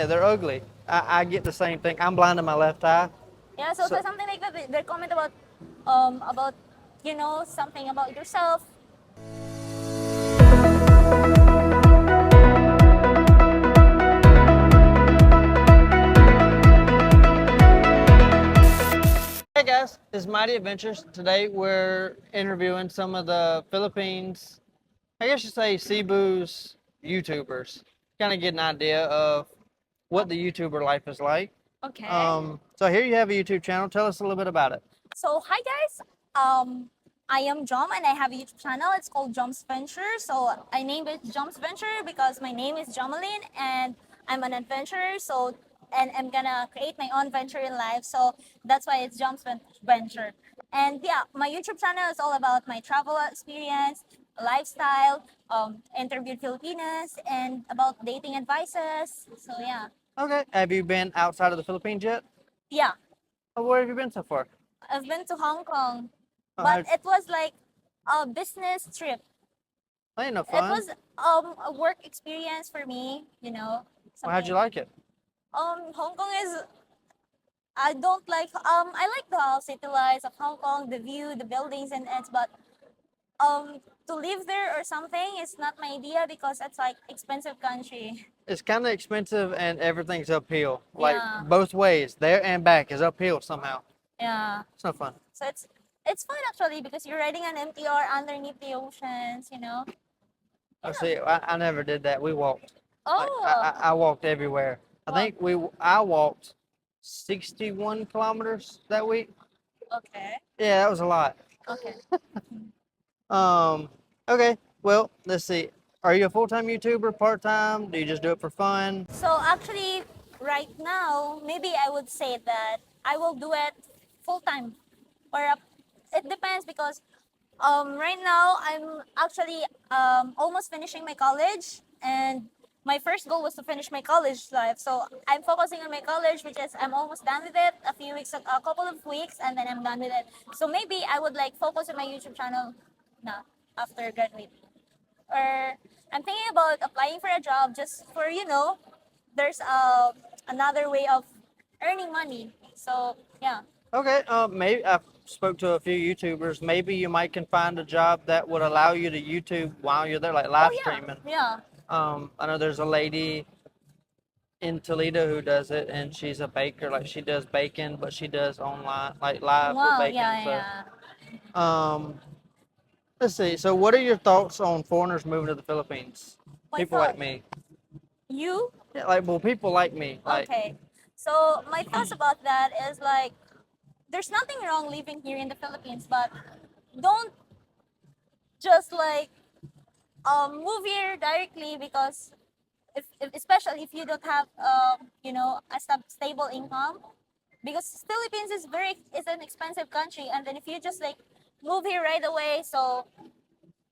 Yeah, they're ugly. I get the same thing. I'm blind in my left eye. Yeah, so, So, so something like that. They comment about something about yourself. hey guys, it's Mighty Adventures. Today we're interviewing some of the Philippines, I guess you say Cebu's YouTubers. Kind of get an idea of what the YouTuber life is like. Okay. So here you have a YouTube channel. Tell us a little bit about it. So hi guys. I am Jom and I have a YouTube channel. It's called Jom's Venture. So I named it Jom's Venture because my name is Jomalyn and I'm an adventurer. So and I'm gonna create my own venture in life. So that's why it's Venture. And yeah, my YouTube channel is all about my travel experience, lifestyle, interviewed Filipinas, and about dating advices. So yeah, Okay. Have you been outside of the Philippines yet? yeah. Oh, where have you been so far? I've been to Hong Kong, Oh, but it was like a business trip. that ain't no It fun. was a work experience for me, Well, how'd something. you like it? Hong Kong is I don't like I like the city lights of Hong Kong, the view, the buildings and it's but to live there or something is not my idea because it's like expensive country. It's kind of expensive and everything's uphill. Like Yeah, both ways, there and back is uphill somehow. yeah. It's no fun. So it's fun actually because you're riding an MTR underneath the oceans. Oh, Yeah. see, I never did that. We walked. Like Oh, I walked everywhere. I well, think I walked 61 kilometers that week. okay. Yeah, that was a lot. Okay. Um, okay. Well, let's see. Are you a full-time YouTuber, part-time? Do you just do it for fun? So actually, right now, maybe I would say that I will do it full time, or it depends because right now I'm actually almost finishing my college, and my first goal was to finish my college life. So I'm focusing on my college, which is I'm almost done with it. A couple of weeks, and then I'm done with it. So maybe I would like focus on my YouTube channel now after graduating or I'm thinking about applying for a job just for there's another way of earning money. So yeah, Okay. Maybe I spoke to a few YouTubers. Maybe you might can find a job that would allow you to YouTube while you're there, like oh live yeah, streaming. yeah. I know there's a lady in Toledo who does it, and she's a baker. Like she does baking, but she does online, like live with Wow, baking. yeah, So, yeah. um, let's see. So, what are your thoughts on foreigners moving to the Philippines? My People like thought, me. you Yeah, like well, people like me. Like, okay? So my thoughts about that is like there's nothing wrong living here in the Philippines, but don't just like move here directly because if especially if you don't have a stable income because Philippines is an expensive country and then if you just like move here right away so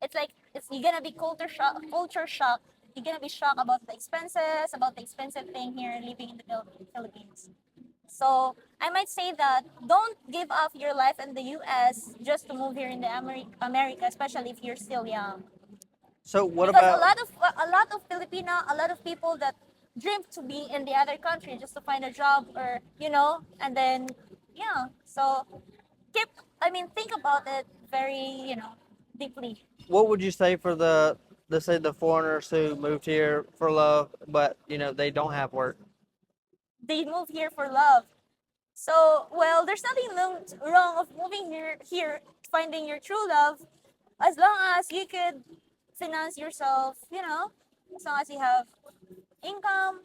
it's like you're gonna be culture shock. You're gonna be shocked about the expenses, about the expensive thing here living in the Philippines. So I might say that don't give up your life in the US just to move here in the America, especially if you're still young so what because about? a lot of Filipino, a lot of people that dream to be in the other country just to find a job or and then yeah. So keep, I mean, think about it very deeply. What would you say for the let's say the foreigners who moved here for love, but they don't have work? They move here for love. So well, there's nothing wrong of moving here, finding your true love, as long as you could finance yourself. As long as you have income,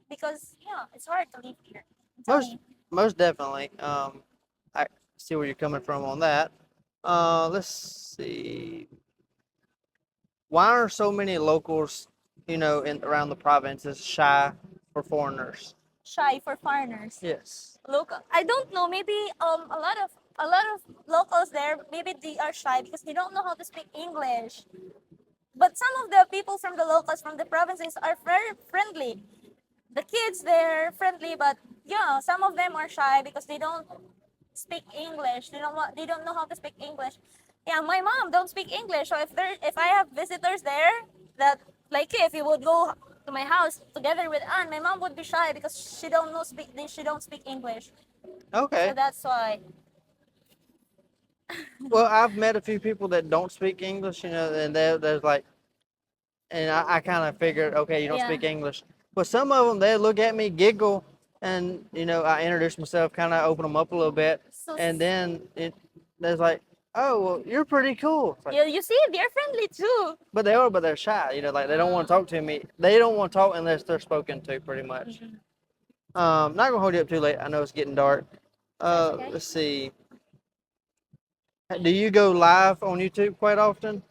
because yeah, it's hard to live here. I'm telling Most you. most definitely. I see where you're coming from on that. Let's see. Why are so many locals, in around the provinces shy for foreigners? Shy for foreigners. Yes. Local, I don't know. Maybe a lot of locals there. Maybe they are shy because they don't know how to speak English. But some of the people from the locals from the provinces are very friendly. The kids they're friendly, but yeah, some of them are shy because they don't speak English. They don't know how to speak English. Yeah, my mom don't speak English. So if I have visitors there that like if you would go to my house together with Anne, my mom would be shy because she don't speak English. So Okay. that's why. Well, I've met a few people that don't speak English, and there's like, and I kind of figured, okay, you don't Yeah. speak English. But some of them, they look at me, giggle, and I introduce myself, kind of open them up a little bit, So and then there's like, oh, well, you're pretty cool. It's like, you see, they're friendly too. but they're shy, like they don't want to talk to me. They don't want to talk unless they're spoken to, pretty much. Mhm. Not gonna hold you up too late. I know it's getting dark. That's okay. Let's see. Do you go live on YouTube quite often?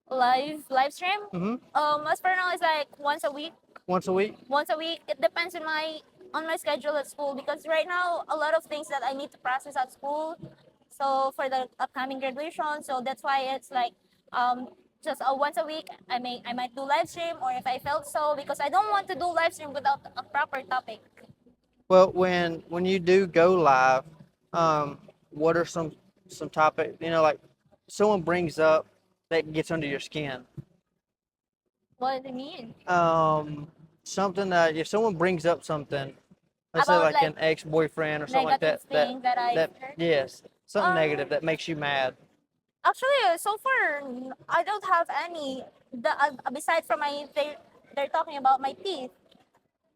Live stream. Mm-hmm. As for now, it's like once a week. Once a week? Once a week. It depends on my schedule at school because right now a lot of things that I need to process at school. So for the upcoming graduation, so that's why it's like just once a week. I might do live stream, or if I felt so, because I don't want to do live stream without a proper topic. Well, when you do go live, what are some topic, like someone brings up that gets under your skin? What do you mean? Something that if someone brings up something, let's say About like like an ex-boyfriend or something like negative that, thing that I've that heard. yes, something Um, negative that makes you mad. Actually, so far I don't have any. Besides from they're talking about my teeth.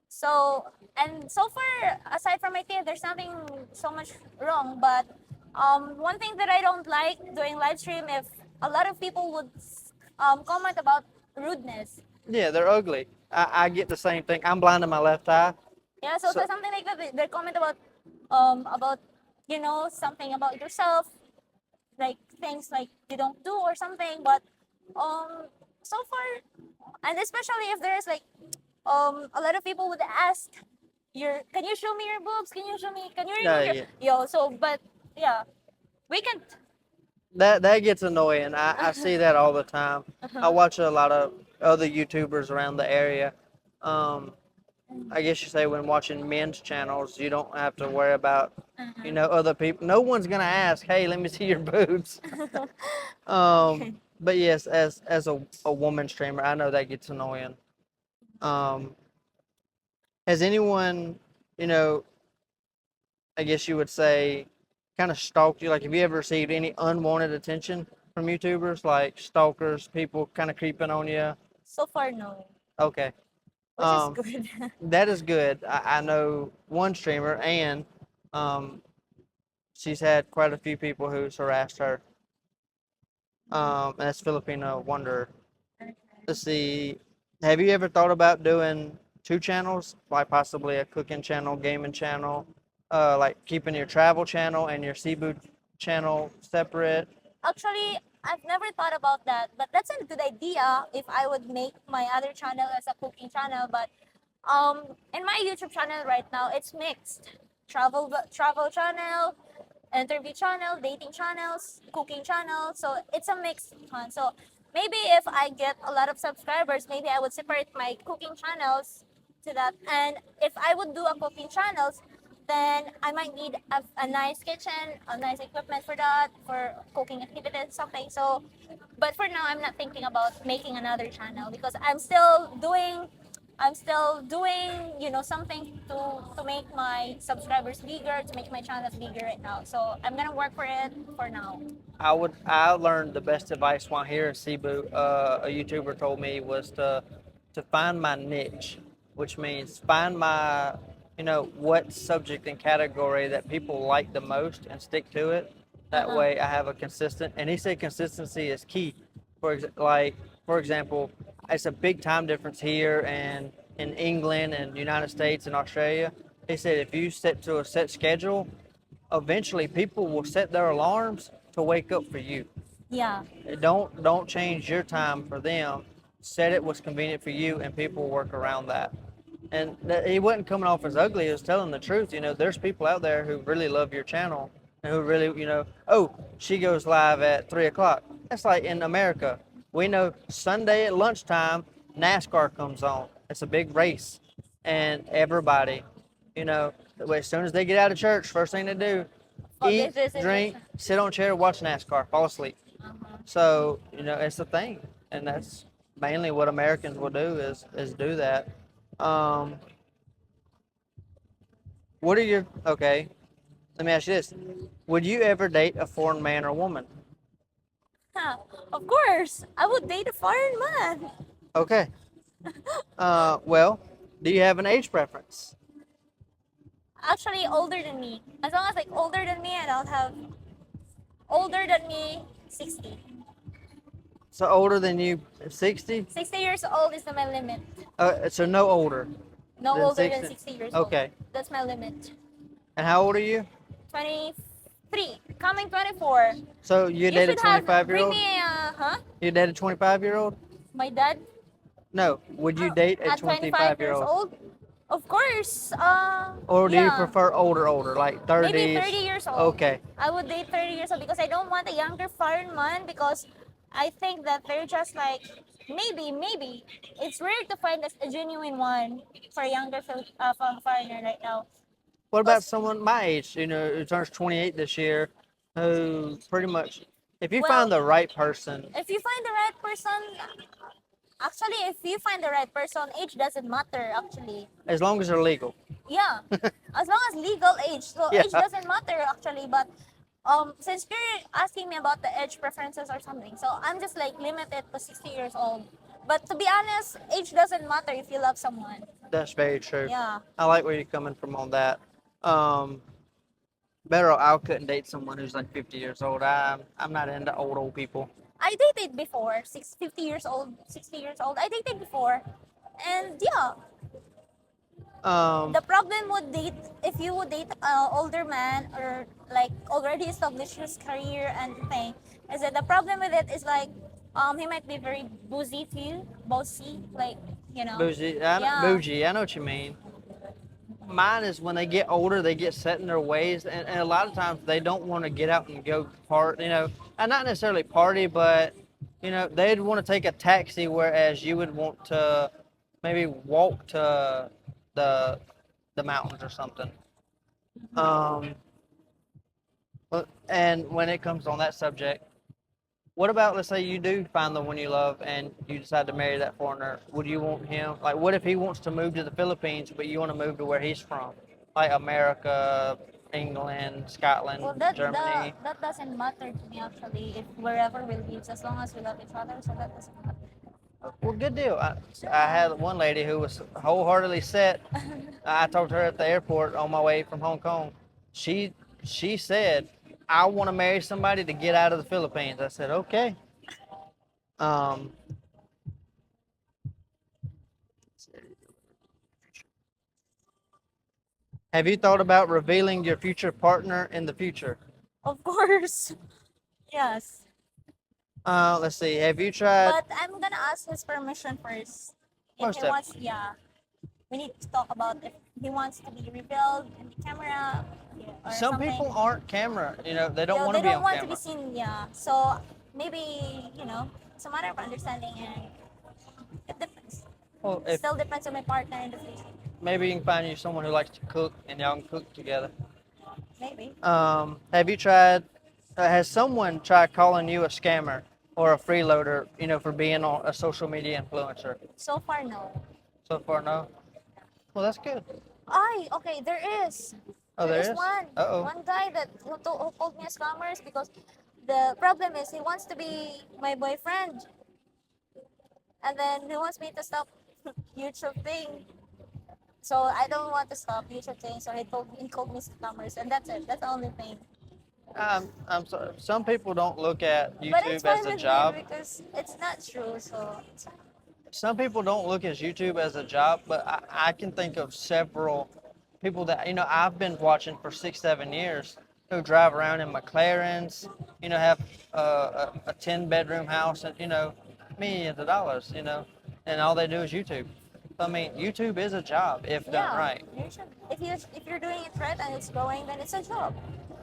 So and so far, aside from my teeth, there's nothing so much wrong. But one thing that I don't like doing live stream, if a lot of people would comment about rudeness. Yeah, they're ugly. I get the same thing. I'm blind in my left eye, Yeah, so so there's something like that. They comment about something about yourself, like things like you don't do or something. But um so far, and especially if there's like a lot of people would ask your can you show me your boobs, can you remove your yeah. so but yeah, we can. That gets annoying. I see that all the time. I Uh-huh. watch a lot of other YouTubers around the area. Um, I guess you say when watching men's channels, you don't have to worry about, Uh-huh. other people. No one's gonna ask, "Hey, let me see your boobs." Okay. But yes, as a woman streamer, I know that gets annoying. Um, has anyone, you know, I guess you would say, kind of stalked you? Like, have you ever received any unwanted attention from YouTubers, like stalkers, people kind of creeping on you? So far, no, Okay. which is Um, good. that is good. I know one streamer, and um, she's had quite a few people who's harassed her. And that's Filipina Wonder. Let's see. Have you ever thought about doing two channels, like possibly a cooking channel, gaming channel, like keeping your travel channel and your Cebu channel separate? Actually, I've never thought about that, but that's a good idea if I would make my other channel as a cooking channel. But in my YouTube channel right now, it's mixed. Travel channel, interview channel, dating channels, cooking channel. So it's a mixed one. So maybe if I get a lot of subscribers, maybe I would separate my cooking channels to that. And if I would do a cooking channels, then I might need a nice kitchen, a nice equipment for that, for cooking activities, something. So, but for now, I'm not thinking about making another channel because I'm still doing something to make my subscribers bigger, to make my channels bigger right now. So I'm gonna work for it for now. I learned the best advice while here in Cebu. A YouTuber told me was to find my niche, which means find my what subject and category that people like the most and stick to it. That Uh-huh. way I have a consistent. And he said consistency is key. For example, it's a big time difference here and in England and United States and Australia. He said if you set to a set schedule, eventually people will set their alarms to wake up for you. Yeah. Don't change your time for them. Set it what's convenient for you, and people work around that. And he wasn't coming off as ugly. He was telling the truth. There's people out there who really love your channel and who really, oh, she goes live at 3 o'clock. That's like in America. We know Sunday at lunchtime, NASCAR comes on. It's a big race, and everybody, you know, as soon as they get out of church, first thing they do, Oh, eat, this is drink, sit on a chair, watch NASCAR, fall asleep. uh-huh. So it's a thing, and that's mainly what Americans will do is do that. Um, what are your okay? Let me ask you this: would you ever date a foreign man or woman? Huh. Of course, I would date a foreign man. Okay. Well, do you have an age preference? Actually, older than me. As long as like older than me, and I'll have older than me 60. So older than you, 60? 60 years old is my limit. So no older No than older than 60. 60 years old. Okay. That's my limit. And how old are you? 23, coming 24. So you You date a should have 25-year-old? bring me huh? You date a 25-year-old? My dad. No. Would you date a At 25 years 25-year-old? old? Of course. Or do you Yeah. prefer older, like Maybe 30s? 30 years old. Okay. I would date 30 years old because I don't want a younger foreign man because I think that they're just like maybe it's rare to find a genuine one for a younger foreigner right now. What about Because someone my age, who turns 28 this year, who pretty much, if you well, find the right person, if you find the right person, actually, if you find the right person, age doesn't matter. Actually, as long as they're legal. yeah, as long as legal age. So Yeah. age doesn't matter actually, but since you're asking me about the age preferences or something, so I'm just like limited to 60 years old. But to be honest, age doesn't matter if you love someone. That's very true. Yeah. I like where you're coming from on that. Um, I couldn't date someone who's like 50 years old. I'm not into old people. I dated before, 50 years old, 60 years old. I dated before. And yeah, Um, the problem would date if you would date an older man or like already established his career and thing is that the problem with it is like he might be very boozy to you, bossy, like yeah. bougie. I know what you mean. Mine is when they get older, they get set in their ways, and a lot of times they don't want to get out and go and not necessarily party, but they'd want to take a taxi, whereas you would want to maybe walk to the the mountains or something. Um, and when it comes on that subject, what about, let's say you do find the one you love and you decide to marry that foreigner? Would you want him, like, what if he wants to move to the Philippines, but you want to move to where he's from? Like America, England, Scotland, Well, Germany. that doesn't matter to me actually. If wherever we live, as long as we love each other, so that doesn't matter. Well, good deal. I had one lady who was wholeheartedly set. I talked to her at the airport on my way from Hong Kong. She said, "I want to marry somebody to get out of the Philippines." I said, "Okay." Um, have you thought about revealing your future partner in the future? Of course, yes. Let's see. Have you tried? But I'm gonna ask his permission first. If Most he definitely. wants, yeah, we need to talk about if he wants to be revealed in the camera, yeah, or Some something. people aren't camera. They don't Yeah, want they to be don't on want camera. to be seen. Yeah, so maybe it's a matter of understanding, and it depends. Well, It still depends on my partner in the future. maybe you can find you someone who likes to cook and y'all can cook together. Maybe. Have you tried? Has someone tried calling you a scammer or a freeloader? For being a social media influencer. So far, no. So far, no. Well, that's good. Okay, there is. Oh, There there is is. one. Uh-oh. One guy who called me a scammers because the problem is he wants to be my boyfriend, and then he wants me to stop YouTube thing. So I don't want to stop YouTube thing. So he called me scammers, and that's it. That's the only thing. I'm sorry. Some people don't look at But it's YouTube fine as a with job. me because it's not true. So it's fine. Some people don't look at YouTube as a job, but I can think of several people that I've been watching for 6, 7 years who drive around in McLarens, have a 10-bedroom house and millions of dollars, and all they do is YouTube. I mean, YouTube is a job if done Yeah, right. you should. If you're doing it right and it's growing, then it's a job.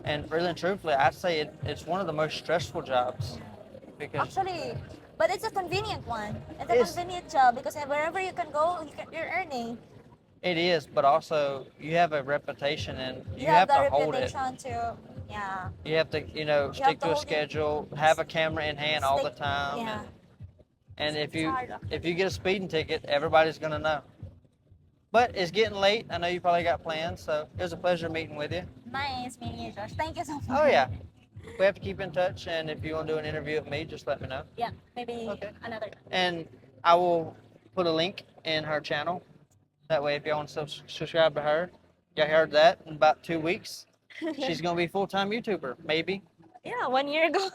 And really and truthfully, I'd say it's one of the most stressful jobs because Actually, but it's a convenient one. It's a it's convenient job because wherever you can go, you're earning. it is, but also you have a reputation and You you have have the to hold it. reputation to, yeah, You have to, you have stick to to a hold it. schedule, have a camera in hand all the Stick, time, yeah. and if It's you hard. if you get a speeding ticket, everybody's gonna know. But it's getting late. I know you probably got plans, so it was a pleasure meeting with you. Nice meeting you, Josh. Thank you so much. Oh yeah, we have to keep in touch, and if you want to do an interview with me, just let me know. Yeah, maybe Okay. another time. And I will put a link in her channel. That way, if y'all want to subscribe to her, y'all heard that in about 2 weeks. She's gonna be a full-time YouTuber, maybe. Yeah, 1 year ago.